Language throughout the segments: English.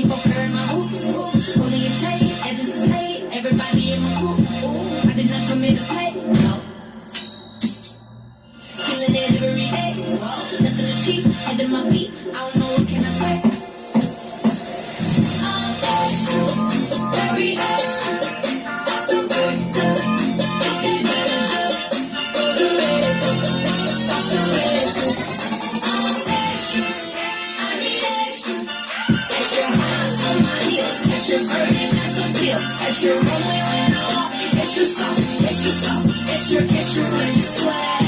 24 karat my hoops. Holding your say, and this is paid. Everybody in my coop. Ooh, I did not come here to play. No. Feeling it every day. Whoa, nothing is cheap. Head in my feet. I don't know what can I say. I'm extra, very extra. Off the breakdown, taking measure for the record. Off the record. I'm extra. I need extra. Extra high on my heels. Extra burning, that's a pill. Extra rolling when I walk. Extra soft, extra soft. Extra, extra when you sweat.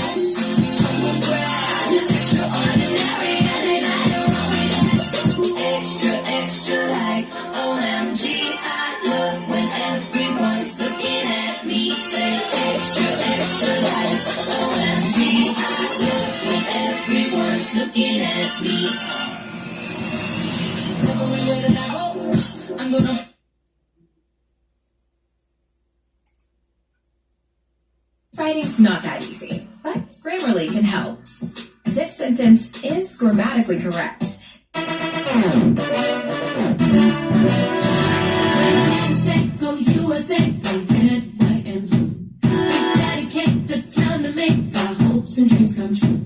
Just extraordinary, and ain't nothing wrong with that. Extra, extra like OMG. I love when everyone's looking at me. Say extra, extra like OMG. I love when everyone's looking at me. Everywhere that I go, I'm gonna. Writing's not that easy, but Grammarly can help. This sentence is grammatically correct. Go USA, go red, white, and blue. We dedicate the time to make our hopes and dreams come true.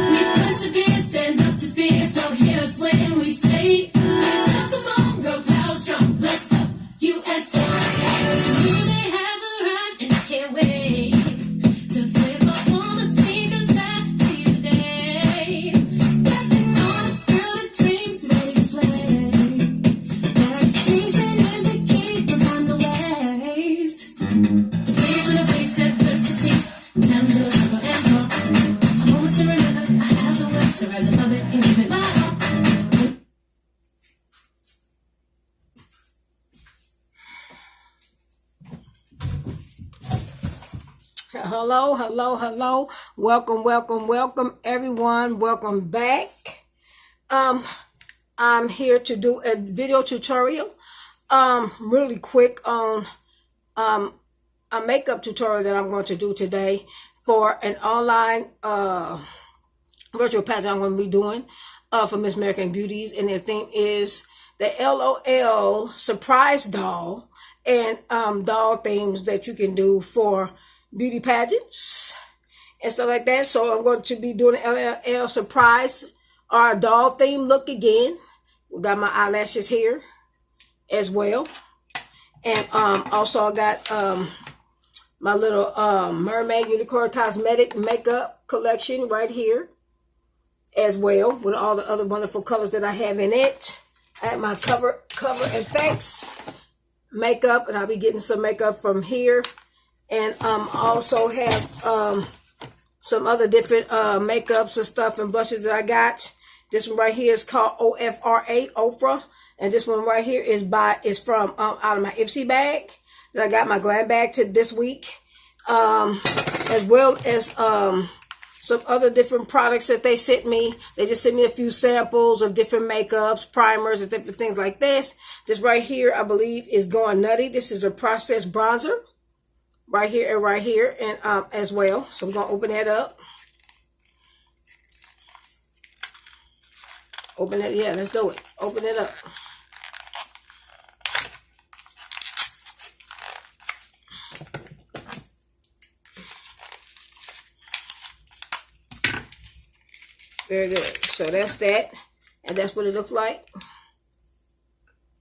We persevere, stand up to fear, so here's when we say, tough, come on, girl, power strong, let's go, USA. New day has arrived, and I can't wait to flip up on the sneakers that see the day. Stepping on it, feel the dreams ready to play. Dedication is the key, 'cause I'm the waste. The days when I face adversities, times when I struggle and fall. I'm almost to remember I have the will to rise above it and give it my all. Hello, hello, hello. Welcome everyone. Welcome back. I'm here to do a video tutorial. Really quick on a makeup tutorial that I'm going to do today for an online virtual pageant I'm going to be doing for Miss American Beauties, and their theme is the LOL surprise doll and doll themes that you can do for beauty pageants and stuff like that. So I'm going to be doing an LOL surprise or doll theme look again. We got my eyelashes here as well, and also I got my little mermaid unicorn cosmetic makeup collection right here as well, with all the other wonderful colors that I have in it. I have my cover effects makeup, and I'll be getting some makeup from here, and also have some other different makeups and stuff and blushes that I got. This one right here is called OFR8, Ofra, and this one right here is from out of my Ipsy bag that I got my glam bag to this week, as well as some other different products that they sent me. They just sent me a few samples of different makeups, primers, and different things like this. This right here, I believe, is Going Nutty. This is a processed bronzer right here, and as well. So we're gonna open that up. Open it, yeah, let's do it. Open it up. Very good. So that's that, and that's what it looks like.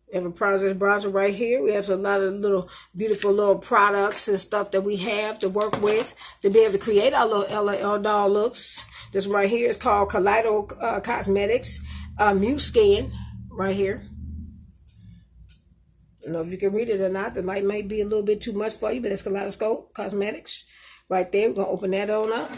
We have a processed bronzer right here. We have a lot of little beautiful little products and stuff that we have to work with to be able to create our little LOL doll looks. This one right here is called Kaleido Cosmetics Mute Skin right here. I don't know if you can read it or not. The light may be a little bit too much for you, but it's Kaleidoscope Cosmetics right there. We're going to open that on up.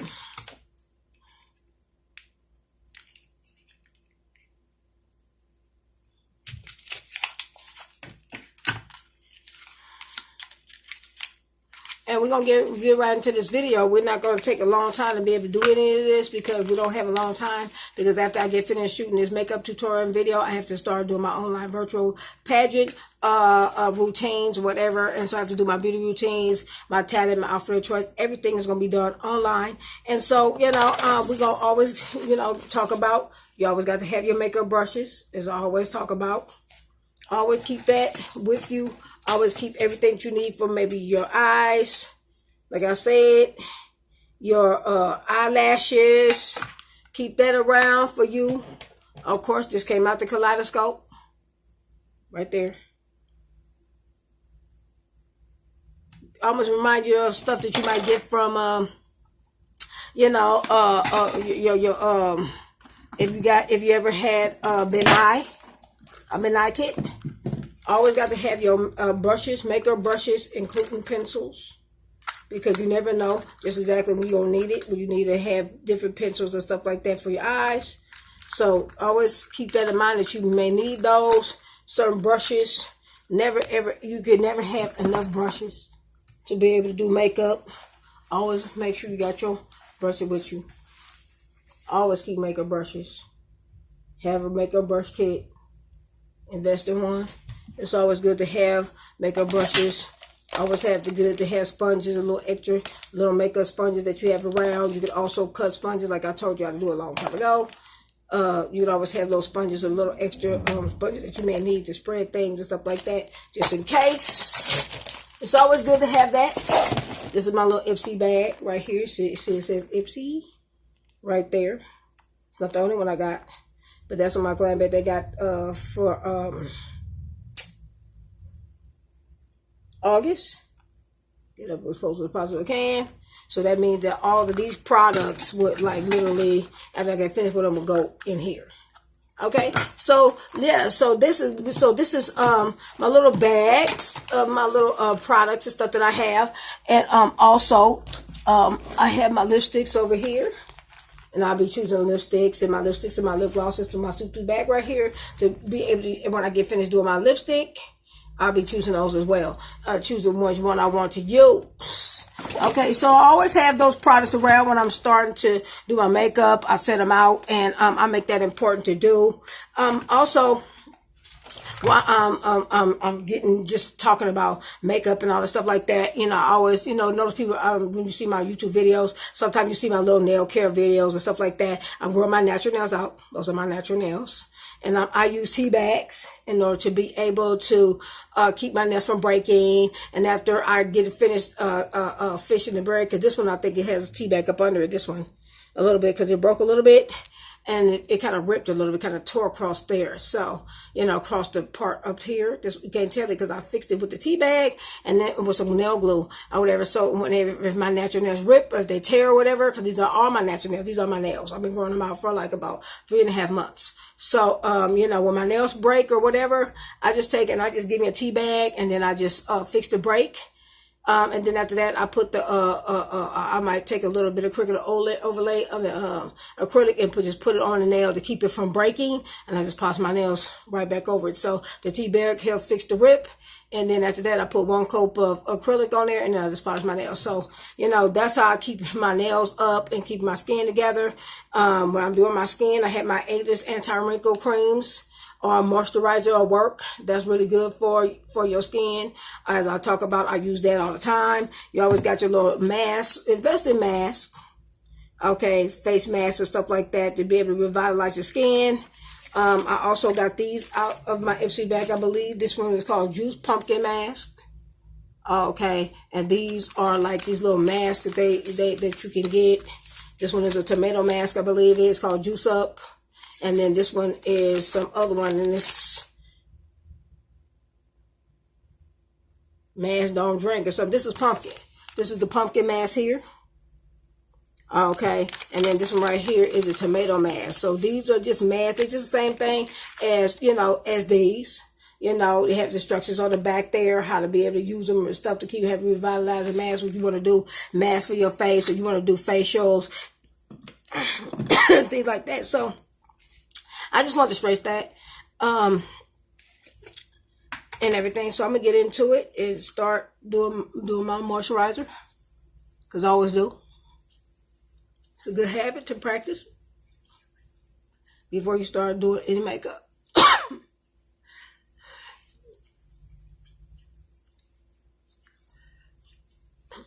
And we're going to get right into this video. We're not going to take a long time to be able to do any of this because we don't have a long time. Because after I get finished shooting this makeup tutorial and video, I have to start doing my online virtual pageant routines, whatever. And so I have to do my beauty routines, my talent, my outfit of choice. Everything is going to be done online. And so, you know, we're going to always, you know, talk about, you always got to have your makeup brushes, as I always talk about. Always keep that with you. Always keep everything you need for maybe your eyes. Like I said, your eyelashes. Keep that around for you. Of course, this came out the kaleidoscope. Right there. Almost remind you of stuff that you might get from, if you ever had a benign kit. Always got to have your brushes, makeup brushes, including pencils, because you never know just exactly when you're going to need it, when you need to have different pencils and stuff like that for your eyes. So always keep that in mind that you may need those. Certain brushes. You could never have enough brushes to be able to do makeup. Always make sure you got your brushes with you. Always keep makeup brushes. Have a makeup brush kit. Invest in one. It's always good to have makeup brushes. Always have the good to have sponges, a little extra little makeup sponges that you have around. You can also cut sponges like I told you how to do a long time ago. You can always have those sponges, a little extra sponges that you may need to spread things and stuff like that, just in case. It's always good to have that. This is my little Ipsy bag right here. See, it says Ipsy right there. It's not the only one I got, but that's on my glam bag they got for August. Get up as close as possible can. So that means that all of these products would, like, literally, after I get finished with them, will go in here. Okay, so yeah, so this is my little bags of my little products and stuff that I have, and also I have my lipsticks over here. And I'll be choosing lipsticks and my lip glosses to my suit bag right here to be able to, when I get finished doing my lipstick, I'll be choosing those as well. Choosing which one I want to use. Okay, so I always have those products around when I'm starting to do my makeup. I set them out, and I make that important to do. Also, while I'm just talking about makeup and all the stuff like that, I always, notice people, when you see my YouTube videos, sometimes you see my little nail care videos and stuff like that. I'm growing my natural nails out. Those are my natural nails. And I use tea bags in order to be able to keep my nails from breaking. And after I get finished fishing the bird, because this one I think it has a tea bag up under it, this one, a little bit, because it broke a little bit. And it kind of ripped a little bit, kind of tore across there. So, across the part up here. You can't tell it because I fixed it with the tea bag and then with some nail glue or whatever. So if my natural nails rip or if they tear or whatever, because these are all my natural nails. These are my nails. I've been growing them out for like about 3.5 months. So, when my nails break or whatever, I just take it and I just give me a tea bag and then I just fix the break. And then after that, I put I might take a little bit of acrylic overlay on the acrylic and just put it on the nail to keep it from breaking. And I just polish my nails right back over it. So the tea bag helps fix the rip. And then after that, I put one coat of acrylic on there and then I just polish my nails. So, that's how I keep my nails up and keep my skin together. When I'm doing my skin, I have my A-list anti-wrinkle creams. Or moisturizer or work. That's really good for your skin. As I talk about, I use that all the time. You always got your little mask. Invest in masks. Okay, face masks and stuff like that to be able to revitalize your skin. I also got these out of my Ipsy bag, I believe. This one is called Juice Pumpkin Mask. Okay, and these are like these little masks that you can get. This one is a tomato mask, I believe. It's called Juice Up. And then this one is some other one. And this mask don't drink or something. This is pumpkin. This is the pumpkin mask here. Okay. And then this one right here is a tomato mask. So these are just masks. They're just the same thing as, as these. They have instructions on the back there, how to be able to use them and stuff to keep having revitalizing masks. What you want to do, masks for your face, or you want to do facials, things like that. So I just want to stress that and everything. So I'm gonna get into it and start doing my moisturizer, because I always do. It's a good habit to practice before you start doing any makeup.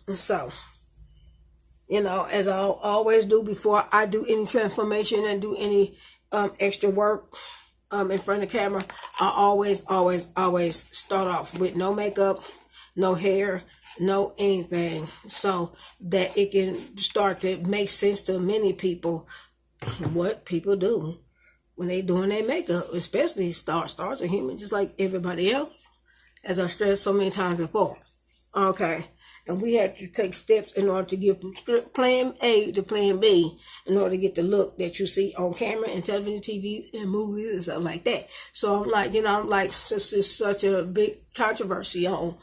And so, as I always do before I do any transformation and do any extra work, in front of the camera, I always start off with no makeup, no hair, no anything, so that it can start to make sense to many people what people do when they doing their makeup, especially stars are human just like everybody else, as I stressed so many times before. Okay. And we have to take steps in order to get from plan A to plan B in order to get the look that you see on camera and television, TV, and movies and stuff like that. So I'm like, since there's such a big controversy on,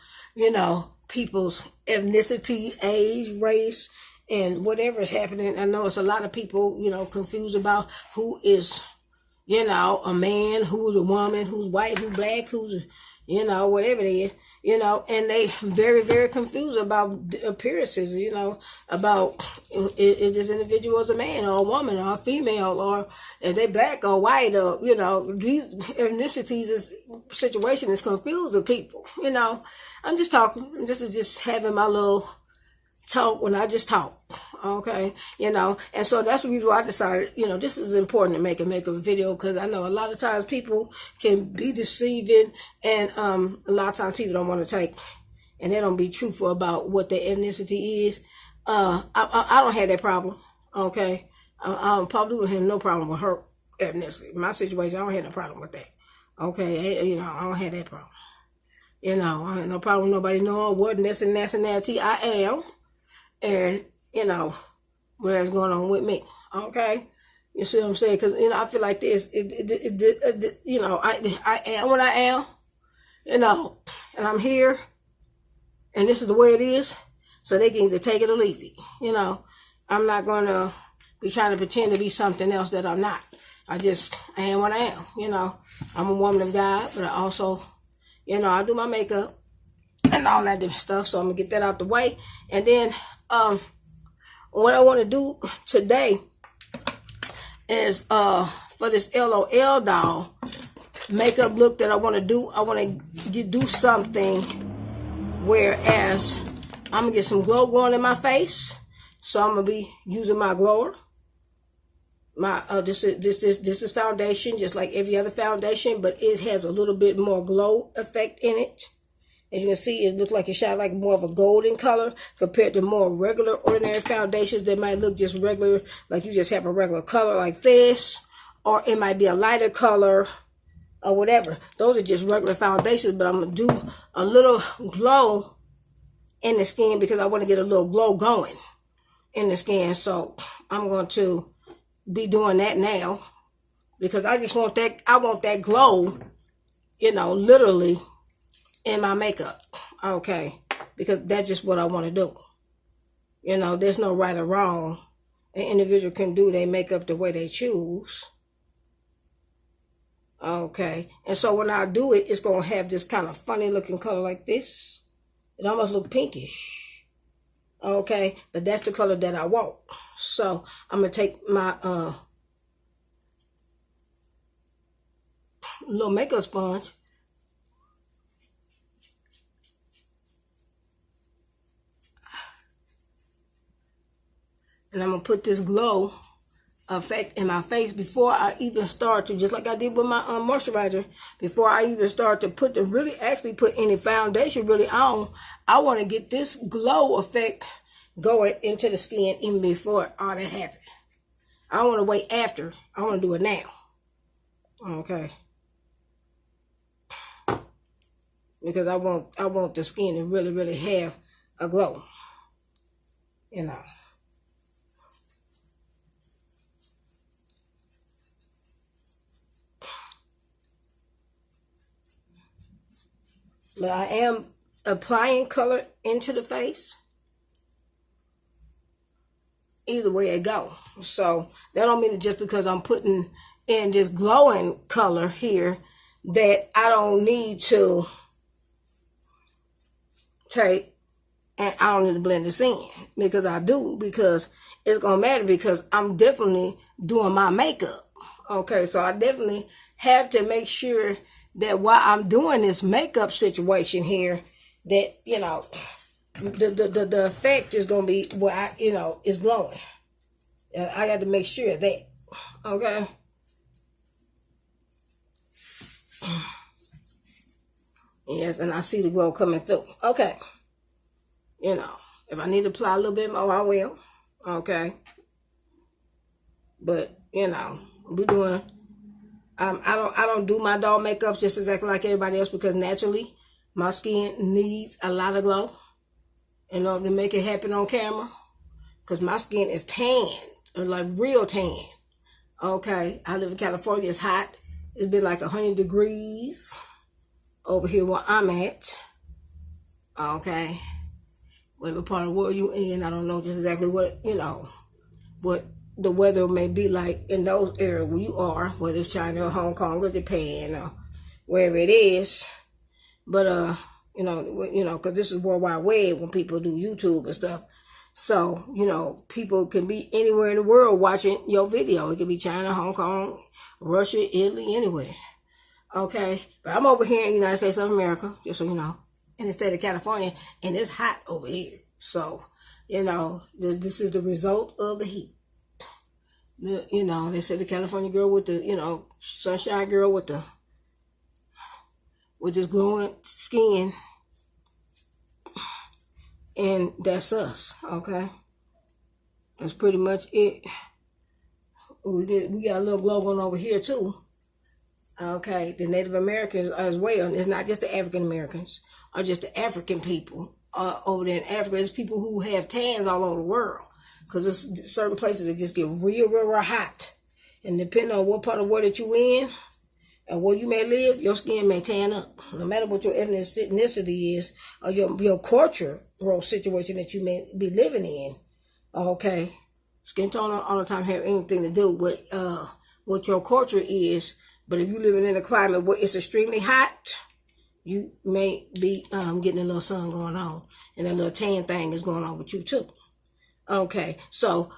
people's ethnicity, age, race, and whatever is happening, I know it's a lot of people, confused about who is, a man, who's a woman, who's white, who's black, who's, whatever it is. And they very, very confused about appearances, about if this individual is a man or a woman or a female, or if they black or white, or, these ethnicities, situation is confusing people, I'm just talking. This is just having my little talk when I just talk. Okay. And so that's the reason why I decided, this is important to make a video, because I know a lot of times people can be deceiving, and a lot of times people don't want to take, and they don't be truthful about what their ethnicity is. I don't have that problem. Okay. I probably would have no problem with her ethnicity. My situation, I don't have no problem with that. Okay. I don't have that problem. I have no problem with nobody knowing what nationality I am. And, whatever's going on with me. Okay? You see what I'm saying? Because, I feel like this, I am what I am, and I'm here, and this is the way it is, so they can either take it or leave it. I'm not going to be trying to pretend to be something else that I'm not. I am what I am. I'm a woman of God, but I also, I do my makeup and all that different stuff, so I'm going to get that out the way. And then, what I want to do today is for this LOL doll makeup look that I want to do. I want to do something whereas I'm gonna get some glow going in my face, so I'm gonna be using my glower. My this is foundation, just like every other foundation, but it has a little bit more glow effect in it. As you can see, it looks like it shot like more of a golden color compared to more regular, ordinary foundations that might look just regular, like you just have a regular color like this, or it might be a lighter color or whatever. Those are just regular foundations, but I'm going to do a little glow in the skin because I want to get a little glow going in the skin. So I'm going to be doing that now because I just want that, I want that glow, literally in my makeup, okay, because that's just what I want to do. There's no right or wrong. An individual can do their makeup the way they choose, okay. And so when I do it, it's going to have this kind of funny looking color like this. It almost look pinkish, okay, but that's the color that I want. So I'm going to take my little makeup sponge, and I'm going to put this glow effect in my face before I even start to, just like I did with my moisturizer, before I even start to put any foundation really on. I want to get this glow effect going into the skin even before all that happens. I don't want to wait after. I want to do it now. Okay. Because I want the skin to really, really have a glow. But I am applying color into the face. Either way it go. So that don't mean that just because I'm putting in this glowing color here that I don't need to take, and I don't need to blend this in, because I do, because it's going to matter, because I'm definitely doing my makeup. Okay, so I definitely have to make sure that while I'm doing this makeup situation here, that, the effect is going to be where I, is glowing. And I got to make sure of that. Okay. Yes, and I see the glow coming through. Okay. You know, if I need to apply a little bit more, I will. Okay. But, you know, we're doing... I don't do my doll makeups just exactly like everybody else because naturally my skin needs a lot of glow in order to make it happen on camera. Because my skin is tan, or like real tan. Okay, I live in California. It's hot. It's been like 100 degrees over here where I'm at. Okay, whatever part of the world you in, I don't know just exactly what, you know, what the weather may be like in those areas where you are, whether it's China or Hong Kong or Japan or wherever it is. But you know, because this is World Wide Web when people do YouTube and stuff. So, you know, people can be anywhere in the world watching your video. It could be China, Hong Kong, Russia, Italy, anywhere. Okay, but I'm over here in the United States of America, just so you know, in the state of California, and it's hot over here. So, you know, this is the result of the heat. You know, they say the California girl with the, you know, sunshine girl with this glowing skin, and that's us. Okay, that's pretty much it. We got a little glow going over here too. Okay, the Native Americans as well. And it's not just the African Americans or just the African people over there in Africa. It's people who have tans all over the world. Because there's certain places that just get real, real, real hot. And depending on what part of the world that you in and where you may live, your skin may tan up. No matter what your ethnicity is or your cultural situation that you may be living in. Okay. Skin tone all the time have anything to do with what your culture is. But if you're living in a climate where it's extremely hot, you may be getting a little sun going on. And that little tan thing is going on with you too. Okay, so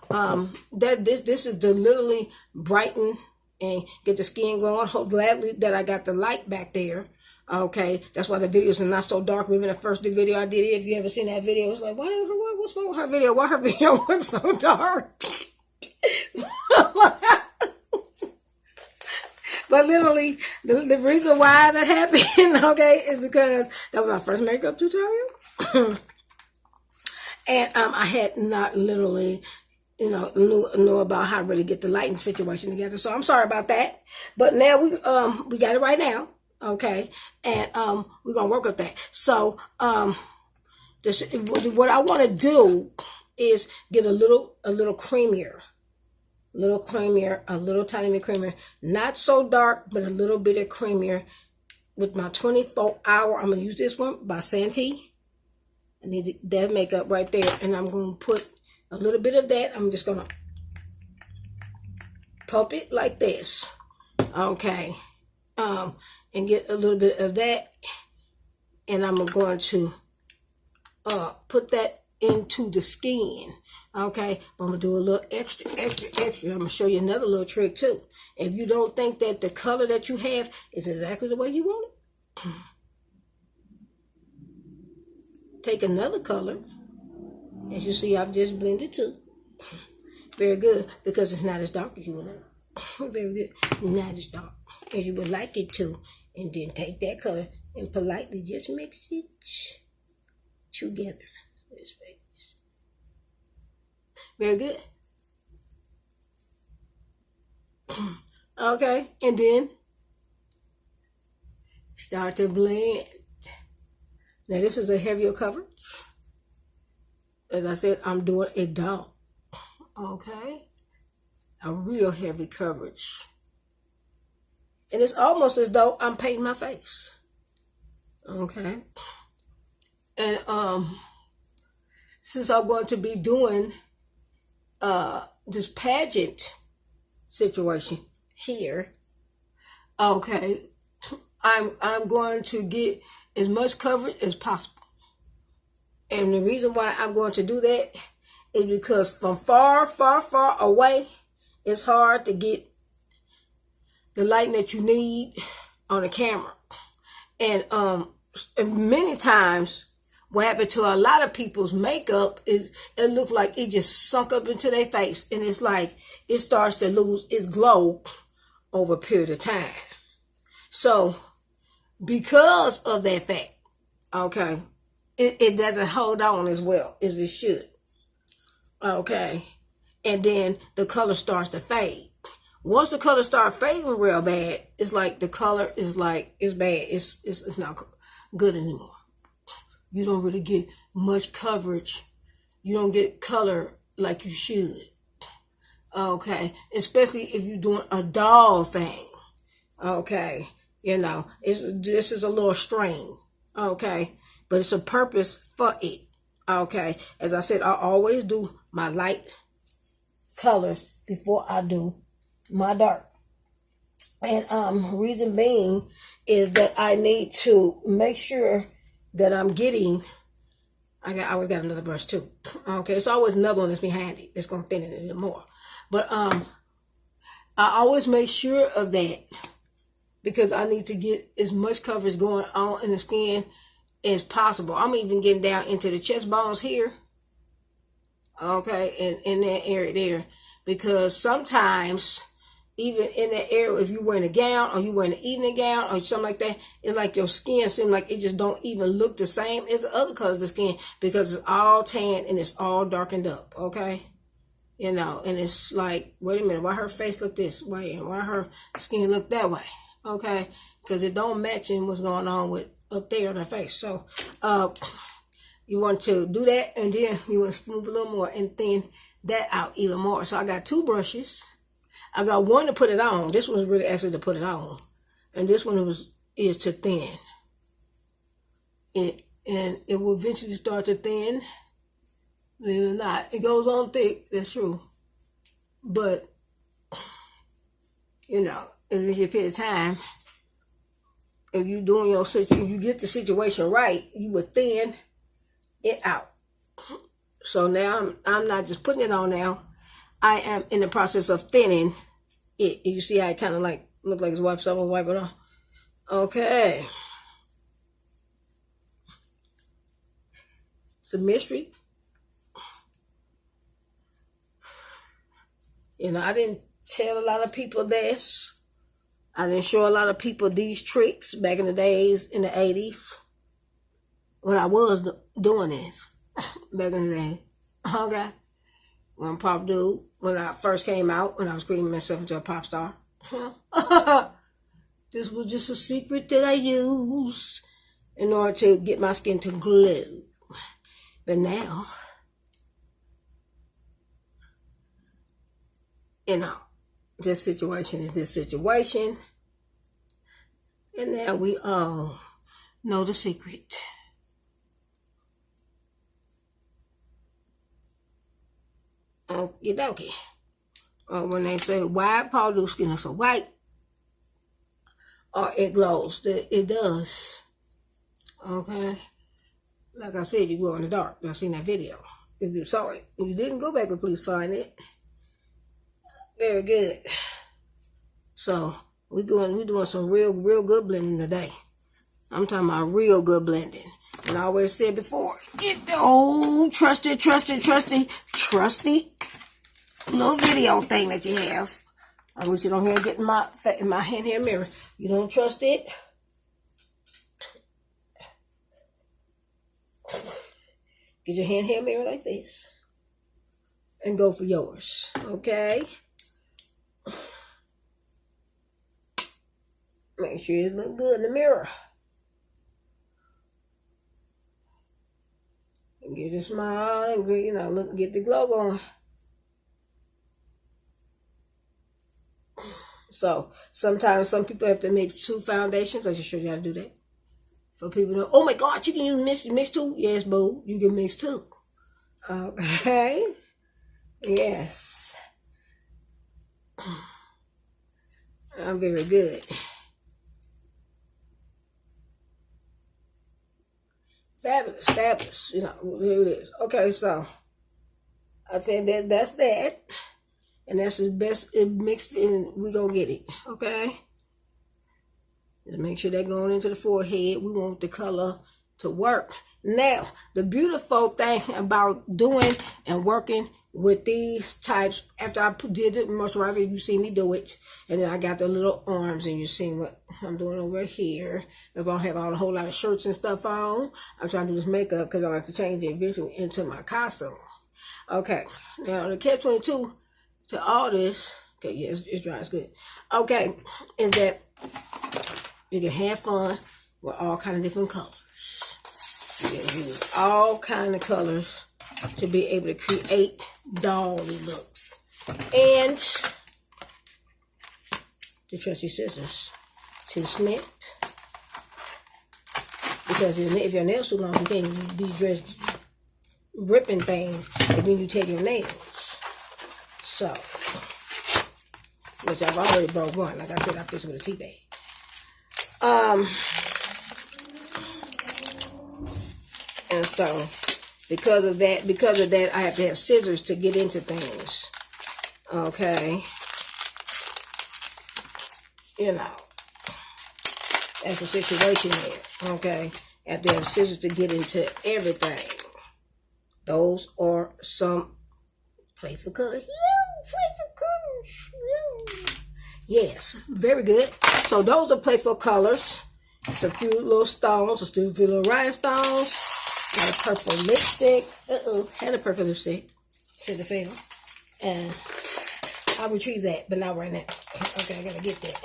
this is to literally brighten and get the skin glowing. Hope gladly that I got the light back there. Okay, that's why the videos are not so dark. Maybe the first video I did, if you ever seen that video, it's like, what's wrong with her video? Why her video was so dark? But literally, the reason why that happened, okay, is because that was my first makeup tutorial. And I had not literally, you know, knew about how to really get the lighting situation together. So I'm sorry about that. But now we got it right now, okay? And we're gonna work with that. So what I want to do is get a little creamier, a little tiny bit creamier. Not so dark, but a little bit of creamier. With my 24-hour, I'm gonna use this one by Santee. I need that makeup right there, and I'm going to put a little bit of that. I'm just going to pump it like this, okay, and get a little bit of that, and I'm going to put that into the skin, okay. I'm going to do a little extra. I'm going to show you another little trick too. If you don't think that the color that you have is exactly the way you want it, take another color. As you see, I've just blended too. Very good, because it's not as dark as you would like. Very good. Not as dark as you would like it to. And then take that color and politely just mix it together. Very good. Okay, and then start to blend. Now this is a heavier coverage. As I said, I'm doing a doll. Okay. A real heavy coverage. And it's almost as though I'm painting my face. Okay. And since I'm going to be doing this pageant situation here, okay, I'm going to get as much coverage as possible. And the reason why I'm going to do that is because from far, far, far away, it's hard to get the lighting that you need on the camera. And many times, what happened to a lot of people's makeup is it looks like it just sunk up into their face. And it's like it starts to lose its glow over a period of time. So because of that fact, okay, it doesn't hold on as well as it should. Okay. And then the color starts to fade. Once the color starts fading real bad, it's like the color is like, it's bad. It's not good anymore. You don't really get much coverage. You don't get color like you should. Okay. Especially if you're doing a doll thing. Okay. You know, this is a little strain. Okay. But it's a purpose for it. Okay. As I said, I always do my light colors before I do my dark. And reason being is that I need to make sure that I'm getting, I always got another brush too. Okay, it's always another one that's behind it. It's gonna thin it a little more. But I always make sure of that because I need to get as much coverage going on in the skin as possible. I'm even getting down into the chest bones here. Okay, and in that area there. Because sometimes, even in that area, if you're wearing a gown or you're wearing an evening gown or something like that, it's like your skin seems like it just don't even look the same as the other colors of the skin because it's all tan and it's all darkened up, okay? You know, and it's like, wait a minute, why her face look this way and why her skin look that way, okay? Because it don't match in what's going on with up there on her face. So, you want to do that and then you want to smooth a little more and thin that out even more. So I got two brushes. I got one to put it on. This one's really actually to put it on. And this one is to thin. And it will eventually start to thin. Believe it or not. It goes on thick, that's true. But, you know, if you period of time, if you doing if you get the situation right, you would thin it out. So now I'm not just putting it on now. I am in the process of thinning it. You see how it kind of like look like it's wiped, so I'm gonna wipe it off. Okay. It's a mystery. You know, I didn't tell a lot of people this. I didn't show a lot of people these tricks back in the days in the 80s when I was doing this. Back in the day. Okay. When Paula Abdul, when I first came out, when I was creating myself into a pop star. This was just a secret that I used in order to get my skin to glow. But now, you know, this situation is this situation. And now we all know the secret. Okie dokie. When they say, why Paula Abdul skin is so white? Or it glows. It does. Okay. Like I said, you glow in the dark. I've seen that video. If you saw it. If you didn't, go back and please find it. Very good. So, we're doing some real good blending today. I'm talking about real good blending. And I always said before, get the old trusty little video thing that you have. I want you to hear get in my hand here mirror. You don't trust it? Get your hand here mirror like this. And go for yours. Okay? Make sure you look good in the mirror. And get a smile and get the glow going. So sometimes some people have to mix two foundations. I just showed you how to do that. For people to know, oh my God, you can use mix two? Yes, boo, you can mix two. Okay. Yes. I'm very good. Fabulous. You know, here it is. Okay, so I said that's that. And that's the best it mixed in. We gonna get it. Okay? Just make sure that going into the forehead. We want the color to work. Now, the beautiful thing about doing and working with these types. After I did the moisturizer, you see me do it. And then I got the little arms, and you see what I'm doing over here. I don't have a whole lot of shirts and stuff on. I'm trying to do this makeup because I have to change it eventually into my costume. Okay, now the catch-22 to all this, okay, yeah, it's dry, it's good. Okay, is that you can have fun with all kind of different colors. You can use all kind of colors to be able to create dolly looks. And the trusty scissors to snip. Because if your nails too long, you can't be dressed ripping things, and then you take your nails. So, which I've already broke one. Like I said, I fixed it with a tea bag. And so, because of that, I have to have scissors to get into things. Okay. You know, that's the situation there. Okay. I have to have scissors to get into everything. Those are some playful colors. Yes, very good. So those are playful colors. It's a few little stones, a few little rhinestones. Got a purple lipstick. Had a purple lipstick. To the finger. And I'll retrieve that, but not right now. Okay, I gotta get that.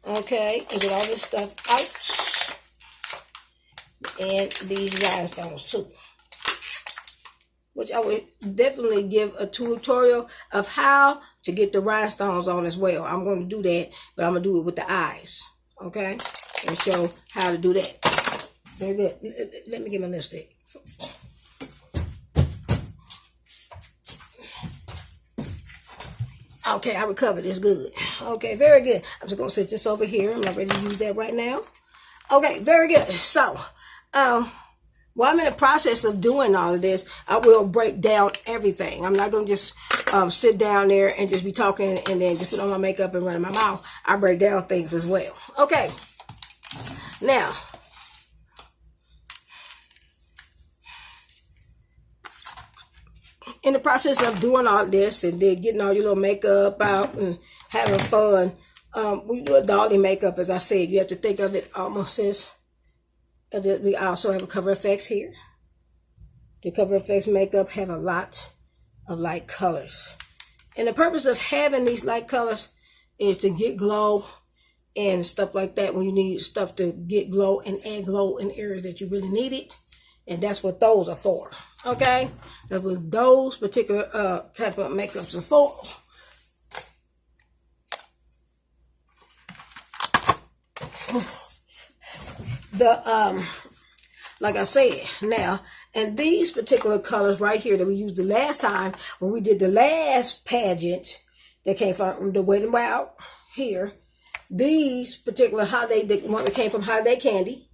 Okay, and get all this stuff out. And these rhinestones too. Which I would definitely give a tutorial of how to get the rhinestones on as well. I'm going to do that, but I'm going to do it with the eyes. Okay? And show how to do that. Very good. Let me get my lipstick. Okay, I recovered. It's good. Okay, very good. I'm just going to set this over here. I'm not ready to use that right now. Okay, very good. So, while I'm in the process of doing all of this, I will break down everything. I'm not going to just sit down there and just be talking and then just put on my makeup and run in my mouth. I break down things as well. Okay. Now, in the process of doing all this and then getting all your little makeup out and having fun, we do a dolly makeup, as I said. You have to think of it almost as... We also have a cover effects here. The cover effects makeup have a lot of light colors. And the purpose of having these light colors is to get glow and stuff like that when you need stuff to get glow and add glow in areas that you really need it. And that's what those are for. Okay? That's what those particular type of makeups are for. Like I said, now, and these particular colors right here that we used the last time when we did the last pageant that came from the Wet n Wild here, these particular holiday, the one that came from Holiday Candy,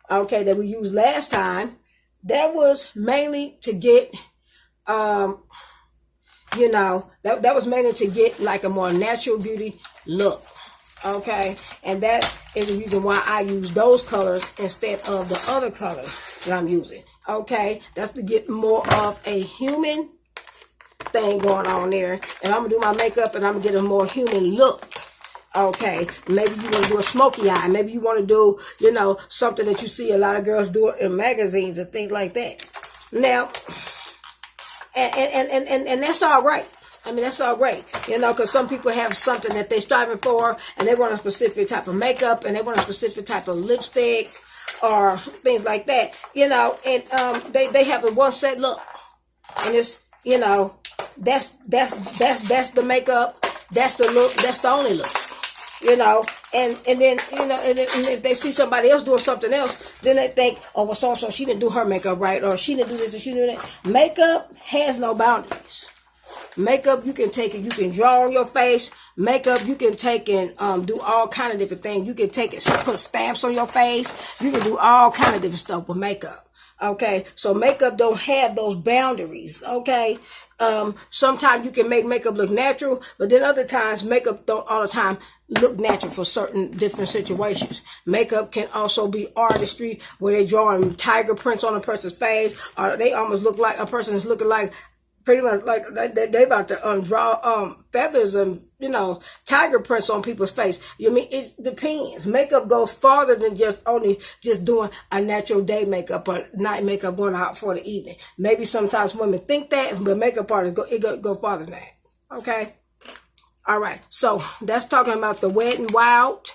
okay, that we used last time, that was mainly to get, you know, that was mainly to get like a more natural beauty look. Okay, and that is the reason why I use those colors instead of the other colors that I'm using. Okay, that's to get more of a human thing going on there. And I'm going to do my makeup and I'm going to get a more human look. Okay, maybe you want to do a smoky eye. Maybe you want to do, you know, something that you see a lot of girls do in magazines and things like that. Now, and that's all right. I mean, that's all great, you know, because some people have something that they're striving for, and they want a specific type of makeup, and they want a specific type of lipstick, or things like that, you know, and they have a one set look, and it's, you know, that's the makeup, that's the look, that's the only look, you know, and then, you know, and if they see somebody else doing something else, then they think, oh, well, so she didn't do her makeup right, or she didn't do this, or she didn't do that. Makeup has no boundaries. Makeup, you can take it, you can draw on your face. Makeup, you can take and do all kind of different things. You can take it, put stamps on your face. You can do all kind of different stuff with makeup. Okay, so makeup don't have those boundaries. Okay, sometimes you can make makeup look natural, but then other times makeup don't all the time look natural for certain different situations. Makeup can also be artistry, where they drawing tiger prints on a person's face, or they almost look like a person is looking like pretty much like they about to draw feathers and, you know, tiger prints on people's face. You mean, it depends. Makeup goes farther than just doing a natural day makeup or night makeup going out for the evening. Maybe sometimes women think that, but makeup artists go farther than that. Okay. All right. So that's talking about the Wet n Wild,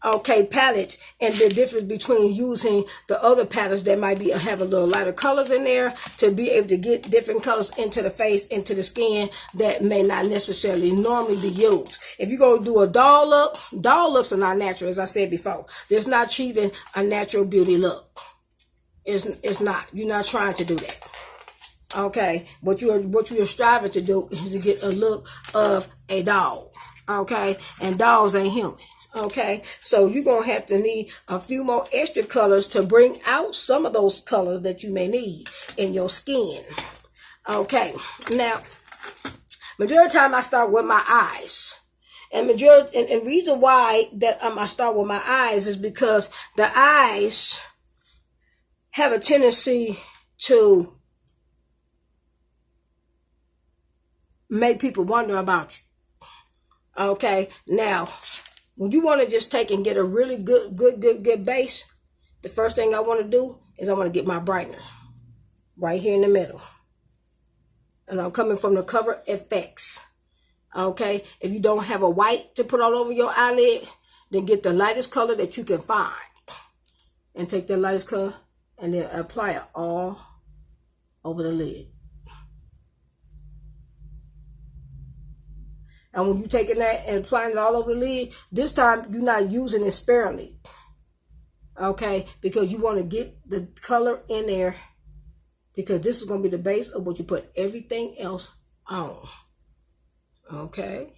okay, palette, and the difference between using the other palettes that might be have a little lighter colors in there to be able to get different colors into the face, into the skin that may not necessarily normally be used. If you're going to do a doll look, doll looks are not natural, as I said before. It's not achieving a natural beauty look. It's not. You're not trying to do that. Okay, what you're striving to do is to get a look of a doll. Okay, and dolls ain't human. Okay, so you're going to have to need a few more extra colors to bring out some of those colors that you may need in your skin. Okay, now, majority of the time I start with my eyes. And reason why that I start with my eyes is because the eyes have a tendency to make people wonder about you. Okay, now, when you want to just take and get a really good base, the first thing I want to do is I want to get my brightener right here in the middle. And I'm coming from the Cover FX. Okay, if you don't have a white to put all over your eyelid, then get the lightest color that you can find. And take the lightest color and then apply it all over the lid. And when you're taking that and applying it all over the lid, this time you're not using it sparingly. Okay? Because you want to get the color in there. Because this is going to be the base of what you put everything else on. Okay?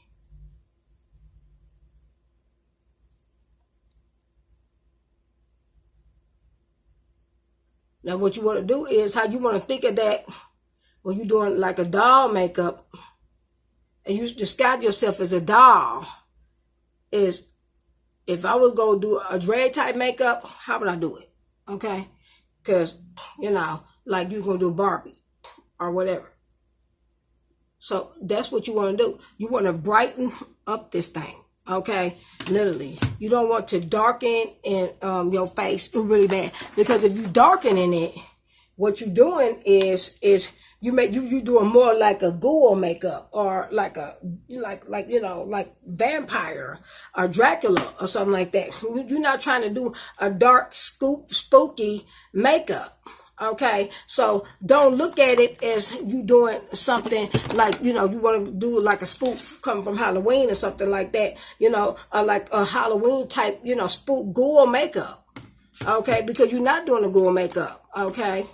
Now what you want to do is how you want to think of that when you're doing like a doll makeup. And you disguise yourself as a doll, is if I was going to do a drag type makeup, how would I do it? Okay? Because, you know, like you're going to do Barbie or whatever. So that's what you want to do. You want to brighten up this thing. Okay? Literally. You don't want to darken in your face really bad. Because if you darken in it, what you're doing is you doing more like a ghoul makeup or like you know, like vampire or Dracula or something like that. You're not trying to do a dark spooky makeup. Okay, so don't look at it as you doing something like, you know, you want to do like a spoof coming from Halloween or something like that, you know, or like a Halloween type, you know, spook ghoul makeup. Okay, because you're not doing a ghoul makeup. Okay.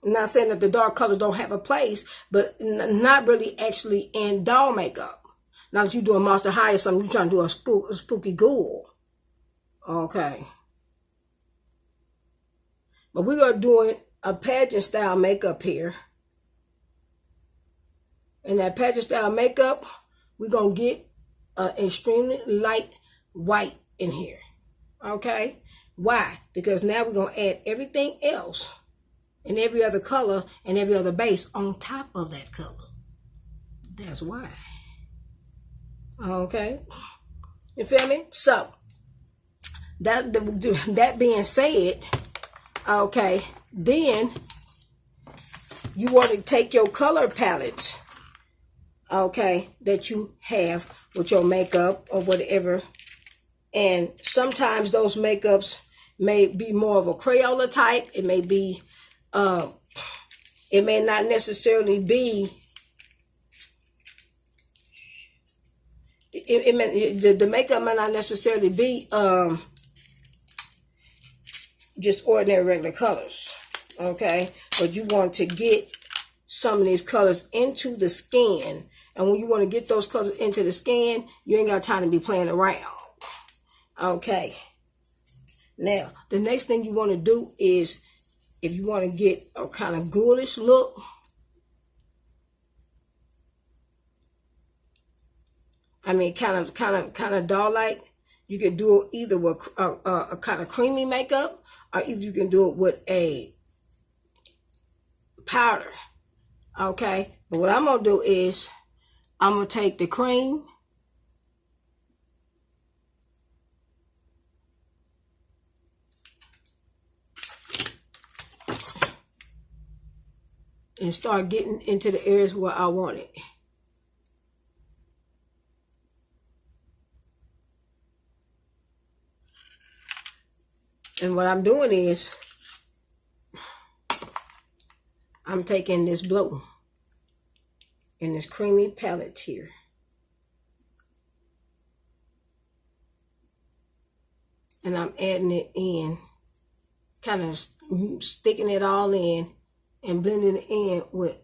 I'm not saying that the dark colors don't have a place, but not really actually in doll makeup. Now that you're doing Monster High or something, you're trying to do a spooky ghoul. Okay. But we are doing a pageant style makeup here. And that pageant style makeup, we're going to get an extremely light white in here. Okay. Why? Because now we're going to add everything else and every other color and every other base on top of that color. That's why. Okay. You feel me? So, that being said, okay, then you want to take your color palettes, okay, that you have with your makeup or whatever. And sometimes those makeups may be more of a Crayola type. It may be it may not necessarily be the makeup may not necessarily be just ordinary regular colors, okay? But you want to get some of these colors into the skin, and when you want to get those colors into the skin, you ain't got time to be playing around. Okay. Now the next thing you want to do is, if you want to get a kind of ghoulish look, I mean, kind of doll-like, you can do it either with a kind of creamy makeup, or either you can do it with a powder. Okay, but what I'm going to do is I'm going to take the cream and start getting into the areas where I want it. And what I'm doing is I'm taking this blue in this creamy palette here. And I'm adding it in, kind of sticking it all in and blending it in with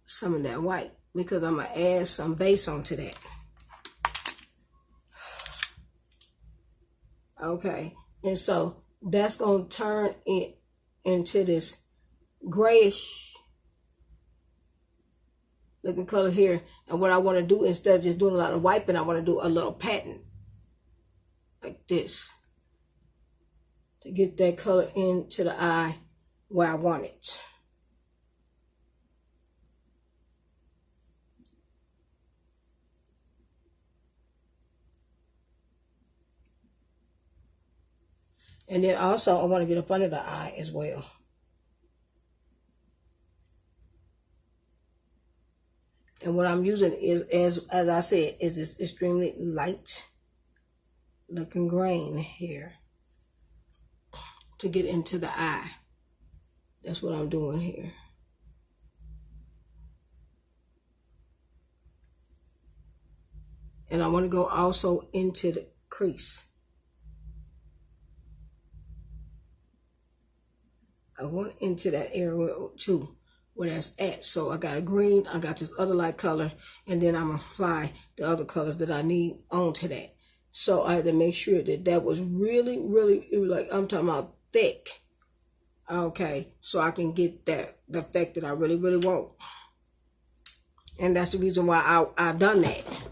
some of that white, because I'm going to add some base onto that. Okay, and so that's going to turn it into this grayish looking color here. And what I want to do, instead of just doing a lot of wiping, I want to do a little patting like this to get that color into the eye where I want it. And then also I want to get up under the eye as well. And what I'm using is, as I said, is this extremely light looking grain here to get into the eye. That's what I'm doing here. And I want to go also into the crease. I want into that area too, where that's at. So I got a green, I got this other light color, and then I'm going to apply the other colors that I need onto that. So I had to make sure that that was really, really, like, I'm talking about thick. Okay, so I can get that, the effect that I really, really want. And that's the reason why I done that.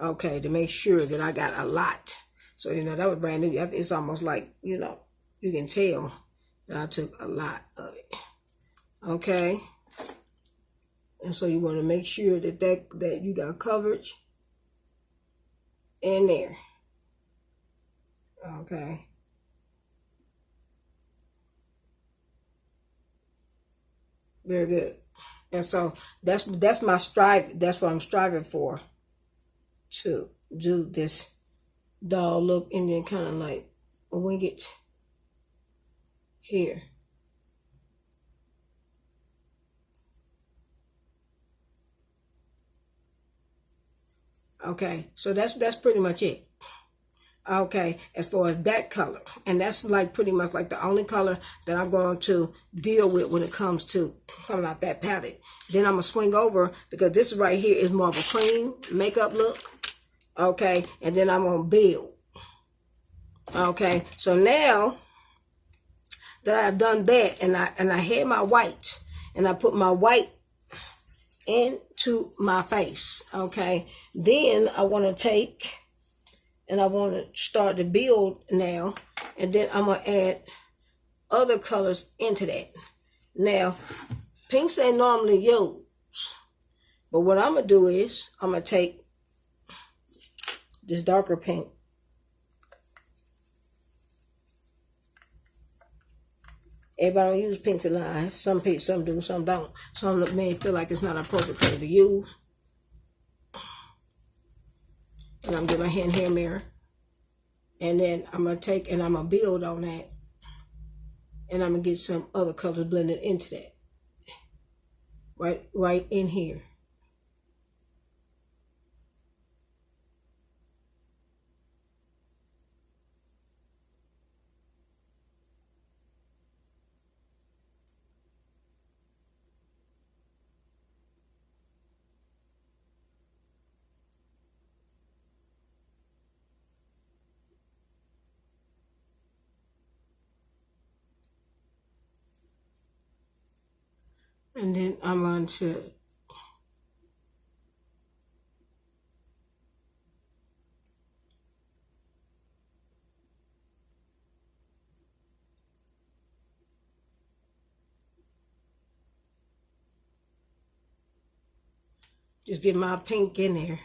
Okay, to make sure that I got a lot. So, you know, that was brand new. It's almost like, you know, you can tell that I took a lot of it. Okay. And so you want to make sure that you got coverage in there. Okay. Very good. And so that's my strive. That's what I'm striving for, to do this doll look and then kind of like wing it here. Okay, so that's pretty much it. Okay, as far as that color, and that's like pretty much like the only color that I'm going to deal with when it comes to coming out that palette. Then I'm gonna swing over, because this right here is more of a cream makeup look. Okay, and then I'm gonna build. Okay, so now that I've done that, and I had my white, and I put my white into my face. Okay, then I want to take, and I want to start to build now, and then I'm going to add other colors into that. Now, pinks ain't normally used, but what I'm going to do is I'm going to take this darker pink, everybody don't use pinks and lines. Some do, some don't. Some may feel like it's not an appropriate color to use. And I'm getting my hand hair mirror. And then I'm going to take and I'm going to build on that. And I'm going to get some other colors blended into that. Right in here. And then I'm going to Just get my pink in there.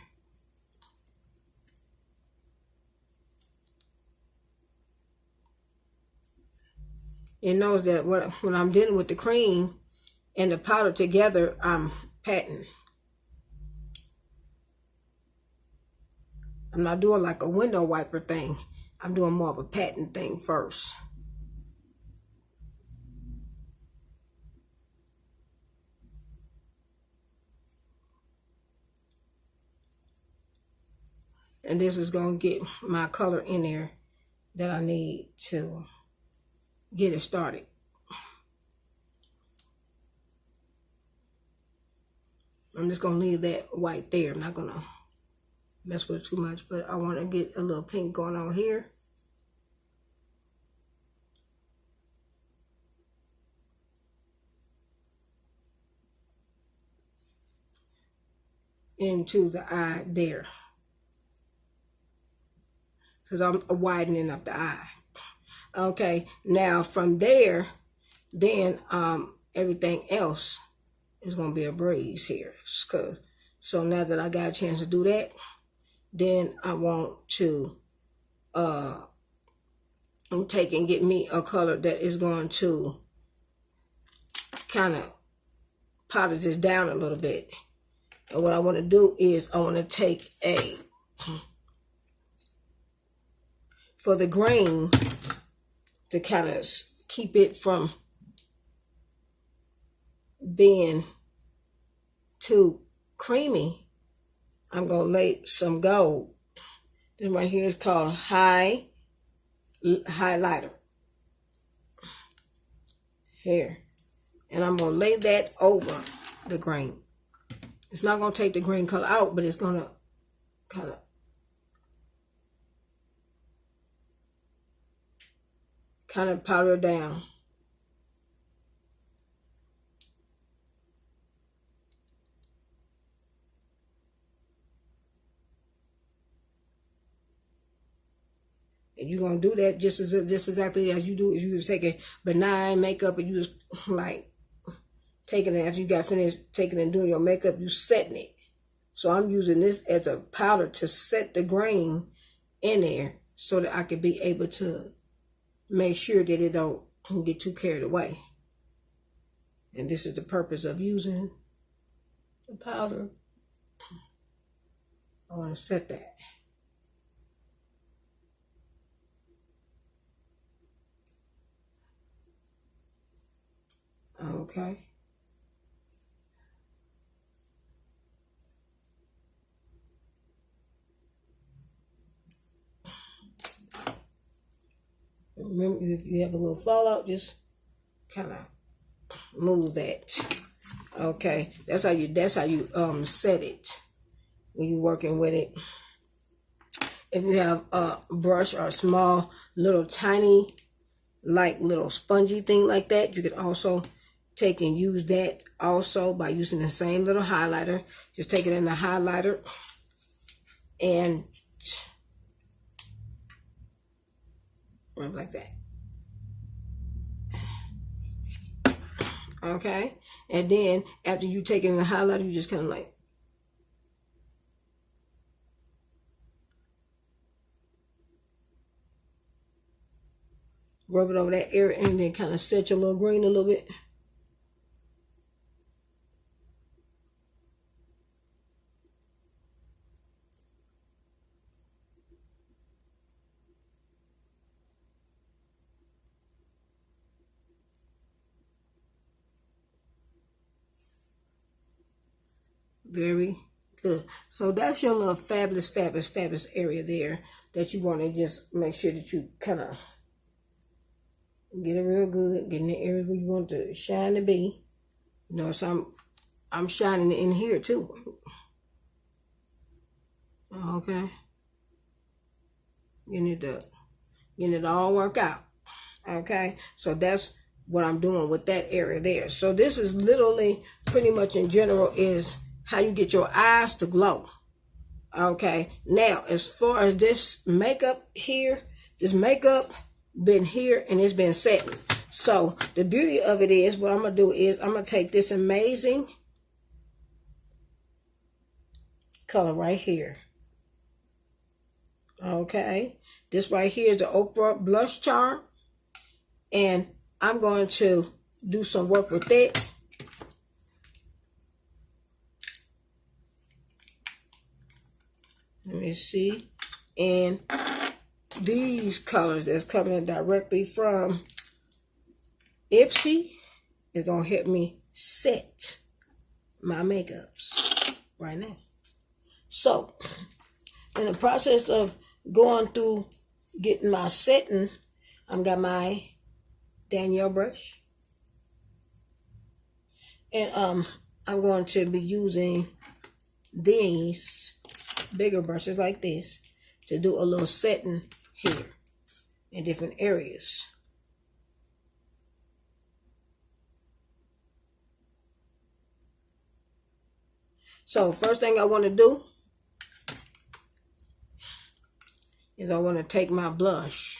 You notice that when I'm dealing with the cream and the powder together, I'm patting. I'm not doing like a window wiper thing. I'm doing more of a patting thing first. And this is going to get my color in there that I need to get it started. I'm just going to leave that white there. I'm not going to mess with it too much, but I want to get a little pink going on here. Into the eye there. Because I'm widening up the eye. Okay, now from there, then everything else is going to be a breeze here. So now that I got a chance to do that, then I want to take and get me a color that is going to kind of powder this down a little bit. And what I want to do is I want to take for the grain to kind of keep it from being too creamy, I'm going to lay some gold. This right here is called highlighter. Here. And I'm going to lay that over the grain. It's not going to take the green color out, but it's going to kind of powder it down. And you're going to do that just exactly as you do if you was taking benign makeup and you was like taking it after you got finished taking and doing your makeup, you setting it. So I'm using this as a powder to set the grain in there so that I can be able to make sure that it don't get too carried away. And this is the purpose of using the powder. I want to set that. Okay. Remember, if you have a little fallout, just kind of move that. Okay, that's how you set it when you're working with it. If you have a brush or a small little tiny like little spongy thing like that, you could also take and use that also by using the same little highlighter. Just take it in the highlighter and rub like that. Okay, and then after you take it in the highlighter, you just kind of like rub it over that area and then kind of set your little green a little bit. Very good. So that's your little fabulous area there that you want to just make sure that you kind of get it real good. Get in the area where you want the shine to be. You know, so I'm shining in here too. Okay. Getting it all work out. Okay. So that's what I'm doing with that area there. So this is literally pretty much in general is how you get your eyes to glow. Okay. Now, as far as this makeup here, this makeup been here and it's been setting. So the beauty of it is what I'm going to do is I'm going to take this amazing color right here. Okay, this right here is the Oprah Blush Charm, and I'm going to do some work with it. Let me see. And these colors that's coming directly from Ipsy is going to help me set my makeups right now. So, in the process of going through getting my setting, I've got my Danielle brush. And I'm going to be using these bigger brushes like this to do a little setting here in different areas. So first thing I want to do is I want to take my blush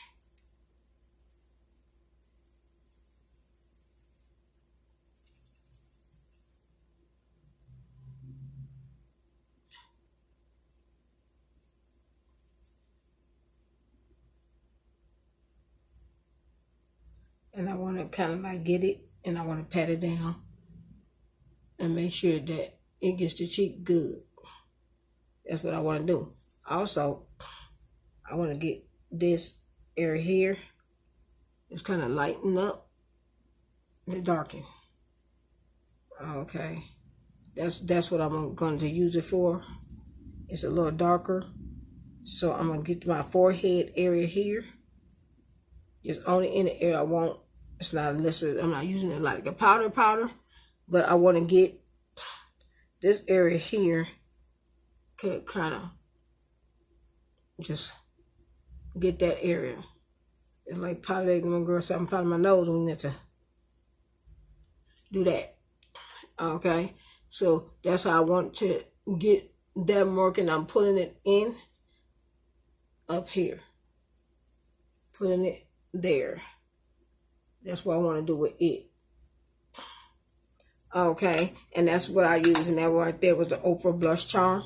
and I want to kind of like get it, and I want to pat it down and make sure that it gets the cheek good. That's what I want to do. Also, I want to get this area here. It's kind of lighten up and darken. Okay, that's what I'm going to use it for. It's a little darker, so I'm gonna get my forehead area here. It's only in the area I want. It's not listed. I'm not using it like a powder, but I want to get this area here. Could kind of just get that area. It's like powder. My girl said I'm powdering my nose. We need to do that. Okay, so that's how I want to get that working. I'm pulling it in up here, putting it there. That's what I want to do with it. Okay, and that's what I use, and that right there was the Oprah Blush Charm.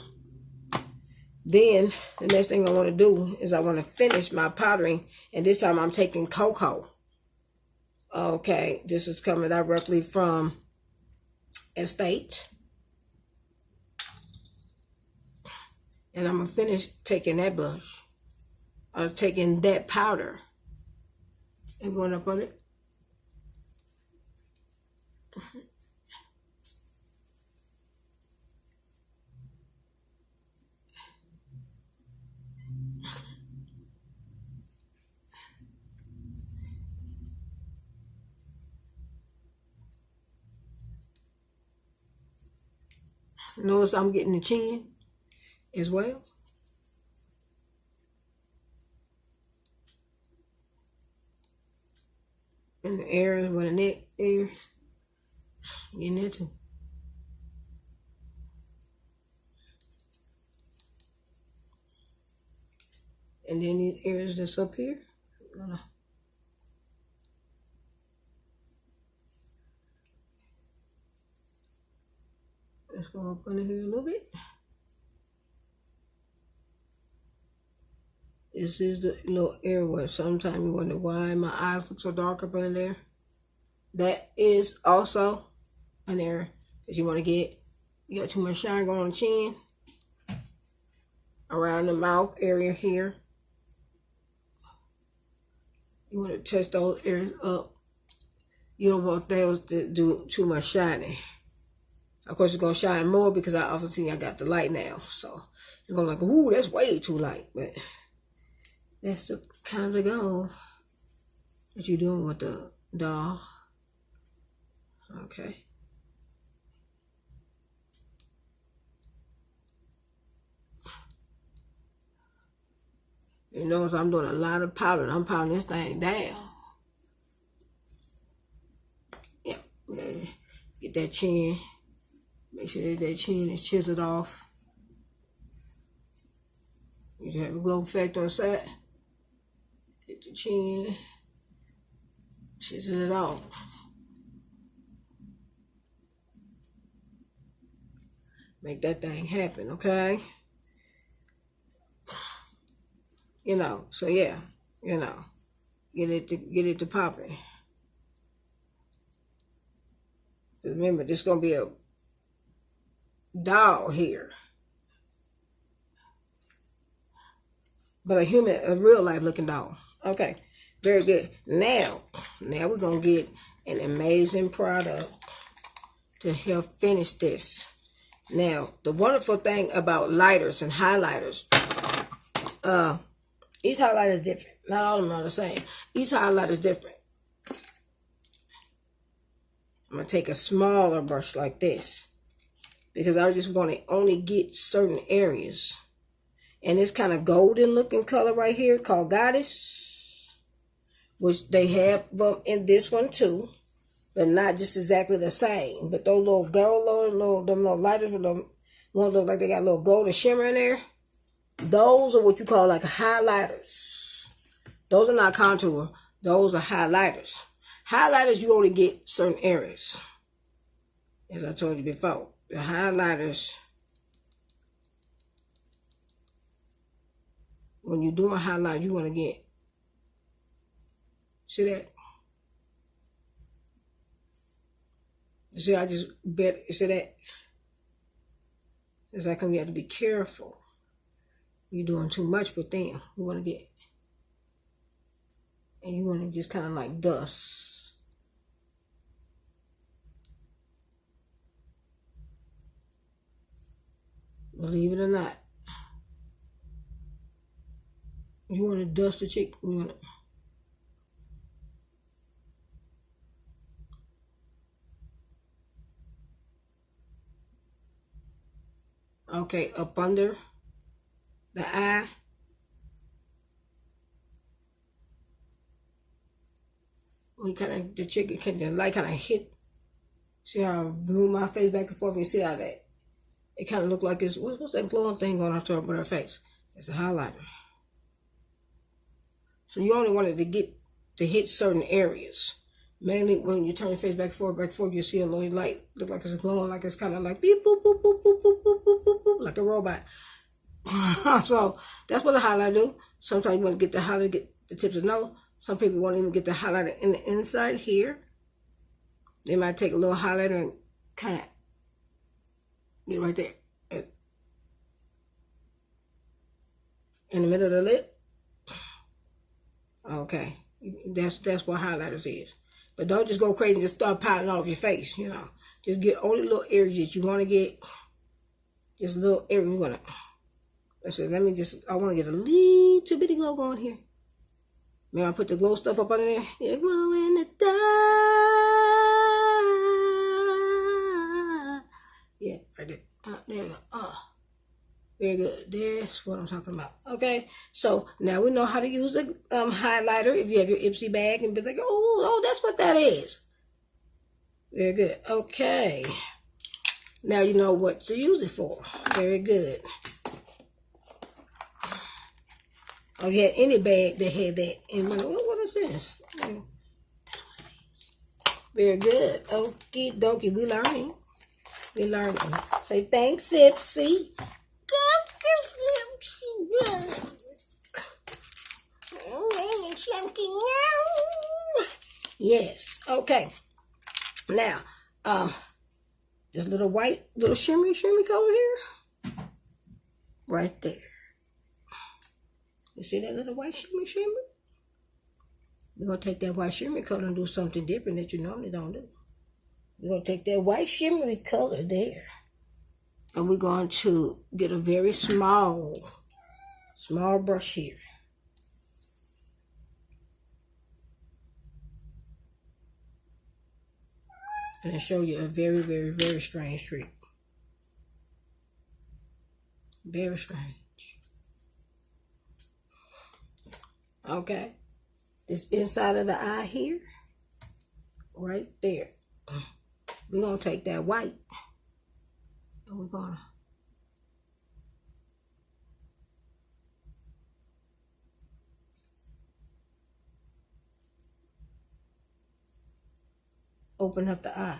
Then the next thing I want to do is I want to finish my powdering, and this time I'm taking Cocoa. Okay, this is coming directly from Estate. And I'm going to finish taking that blush. I'm taking that powder and going up on it. Notice I'm getting the chin as well. And the area where the neck is. Getting there too. And then these areas that's up here. Let's go up under here a little bit. This is the little area where sometimes you wonder why my eyes look so dark up under there. That is also an area that you want to get. You got too much shine going on the chin. Around the mouth area here. You want to touch those areas up. You don't want those to do too much shining. Of course, it's going to shine more because I obviously I got the light now. So, you're going to like, ooh, that's way too light. But that's the kind of the goal that you're doing with the doll. Okay. You notice I'm doing a lot of powder. I'm powdering this thing down. Yeah. Get that chin. Make sure that chin is chiseled off. You just have a glow effect on the side. Get the chin. Chisel it off. Make that thing happen, okay? You know, so yeah, you know, get it to popping. Remember, this is gonna be a doll here, but a real life looking doll. Okay, very good. Now we're gonna get an amazing product to help finish this. Now, the wonderful thing about lighters and highlighters, each highlighter is different. Not all of them are the same. Each highlighter is different. I'm going to take a smaller brush like this because I just want to only get certain areas. And this kind of golden looking color right here called Goddess, which they have them in this one too, but not just exactly the same. But those little gold, them little lighters with them ones look like they got a little golden shimmer in there. Those are what you call like highlighters. Those are not contour. Those are highlighters. Highlighters, you only get certain areas. As I told you before. The highlighters, when you're doing highlight, you want to get, see that? See, I just bet, see that? It's like you have to be careful. You're doing too much, but then you want to get, and you want to just kind of like dust. Believe it or not, you want to dust the chick. You want to, okay, up under the eye. We kind of, the chick can, the light kind of hit. See how I move my face back and forth? You see how that, it kind of look like it's, what's that glowing thing going on top of her face? It's a highlighter. So you only wanted to get, to hit certain areas. Mainly when you turn your face back and forth, you see a little light, look like it's glowing, like it's kind of like beep, boop, boop, boop, boop, boop, boop, boop, boop, boop, like a robot. So that's what a highlighter do. Sometimes you want to get the highlighter, get the tips of the nose. Some people won't even get the highlighter in the inside here. They might take a little highlighter and kind of get right there. In the middle of the lip. Okay. That's what highlighters is. But don't just go crazy and just start piling all over your face, you know. Just get only little areas that you want to get. Just little areas you want to. I want to get a little bitty glow going here. May I put the glow stuff up under there? Yeah, glow in the dark. Yeah, right there. There you go. Very good. That's what I'm talking about. Okay, so now we know how to use the highlighter. If you have your Ipsy bag and be like, oh, that's what that is. Very good. Okay. Now you know what to use it for. Very good. Oh, you had any bag that had that. And what is this? That's what it is. Very good. Okie dokie. We learning. We learning. Say thanks, Ipsy. Yes. Okay. Now, this little shimmy color here, right there. You see that little white shimmy? We're gonna take that white shimmy color and do something different that you normally don't do. We're gonna take that white shimmery color there, and we're going to get a very small brush here. And I'll show you a very, very, very strange trick. Very strange. Okay. This inside of the eye here, right there. We're going to take that white and we're going to open up the eye.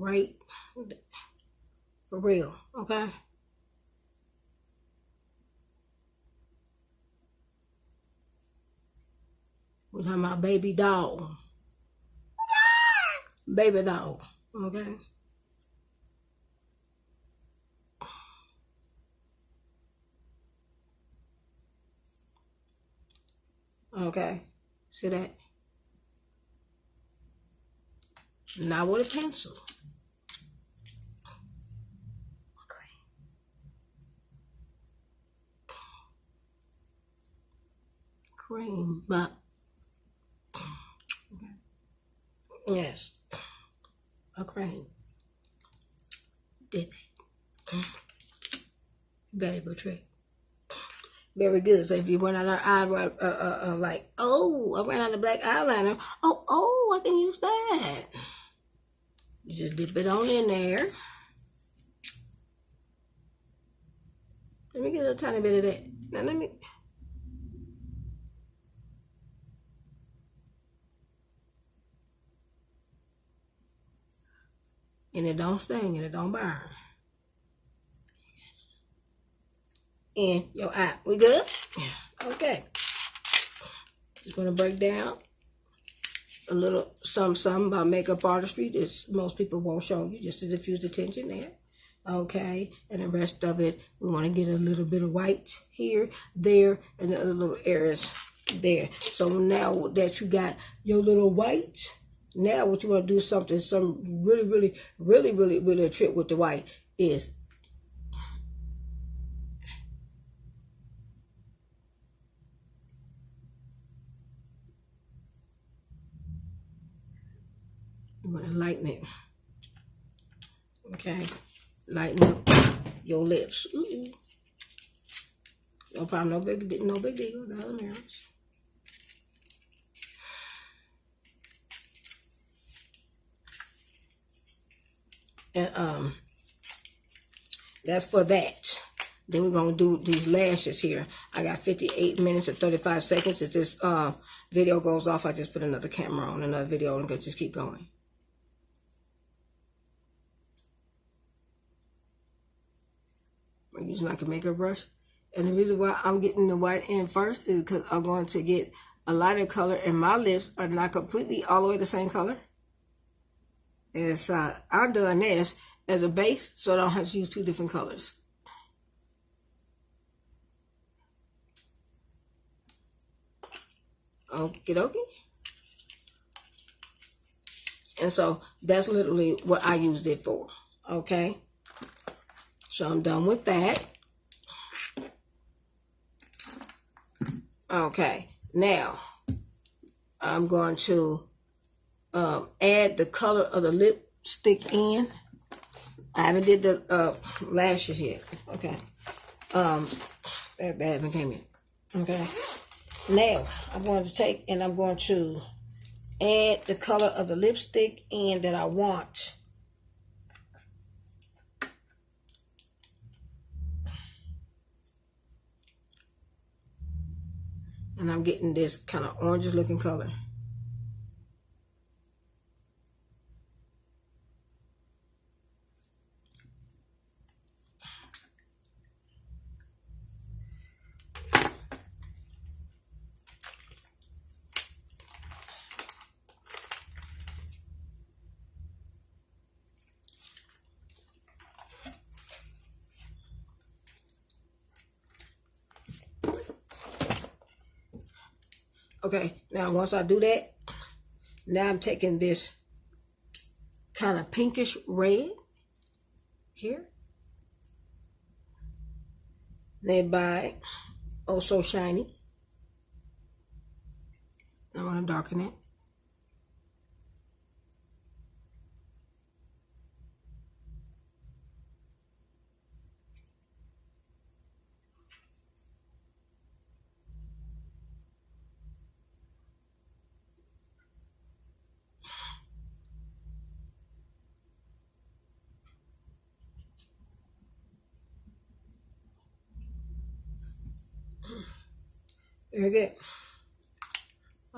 right for real, okay? We're talking about baby doll. Baby doll, okay? Okay, see that? Now with a pencil. Okay. Cream, but yes, a cream. Did that. Valuable trick. Very good. So if you run out of eye, like, oh, I ran out of black eyeliner. Oh, I can use that. You just dip it on in there. Let me get a tiny bit of that. Now let me. And it don't sting and it don't burn. In your eye. We good? Okay. Just gonna break down a little something about makeup artistry that most people won't show you, just to diffuse the tension there. Okay, and the rest of it, we want to get a little bit of white here, there, and the other little areas there. So now that you got your little white, now what you want to do something, some really a trick with the white is you want to lighten it. Okay, lighten up your lips. Ooh. No problem, no big deal. The other mirrors. And that's for that. Then we're gonna do these lashes here. I got 58 minutes and 35 seconds. If this video goes off, I just put another camera on, another video, and just keep going. I'm using like a makeup brush. And the reason why I'm getting the white in first is because I'm going to get a lighter color, and my lips are not completely all the way the same color. And so I'm doing this as a base, so I don't have to use two different colors. Okie dokie. And so that's literally what I used it for. Okay. So I'm done with that. Okay. Now I'm going to add the color of the lipstick in. I haven't did the lashes yet. Okay. That haven't came in. Okay. Now I'm going to take and I'm going to add the color of the lipstick in that I want. And I'm getting this kind of orangish looking color. Okay, now once I do that, now I'm taking this kind of pinkish red here, made by Oh So Shiny. I want to darken it. Very good.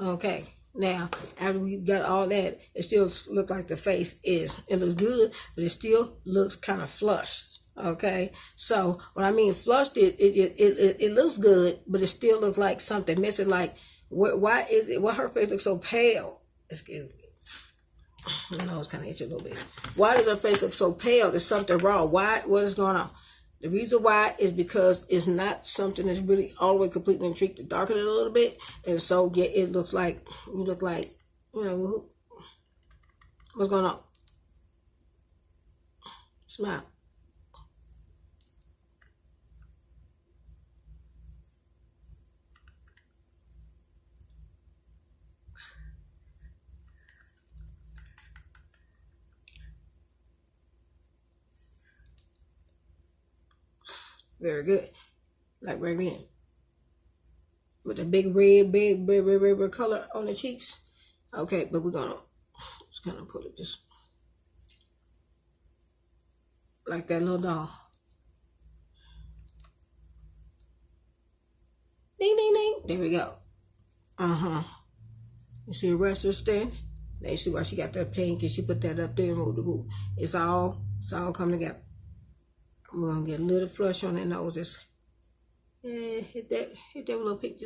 Okay, Now, after we got all that, it still looks like the face is. It looks good, but it still looks kind of flushed. Okay, so when I mean flushed, it looks good, but it still looks like something missing. Like, why is it? Why her face looks so pale? Excuse me. I know it's kind of itchy a little bit. Why does her face look so pale? There's something wrong. Why? What is going on? The reason why is because it's not something that's really all the way completely intrigued to darken it a little bit. And so, yeah, it looks like, you look like, you know, what's going on? Smile. Very good. Like right then. With the big red color on the cheeks. Okay, but we're gonna just kind of put it just like that little doll. Ding, ding, ding. There we go. You see the rest of the stand? Now you see why she got that pink and she put that up there and moved the boot. It's all coming together. We're gonna get a little flush on that nose. Just hit that little pink.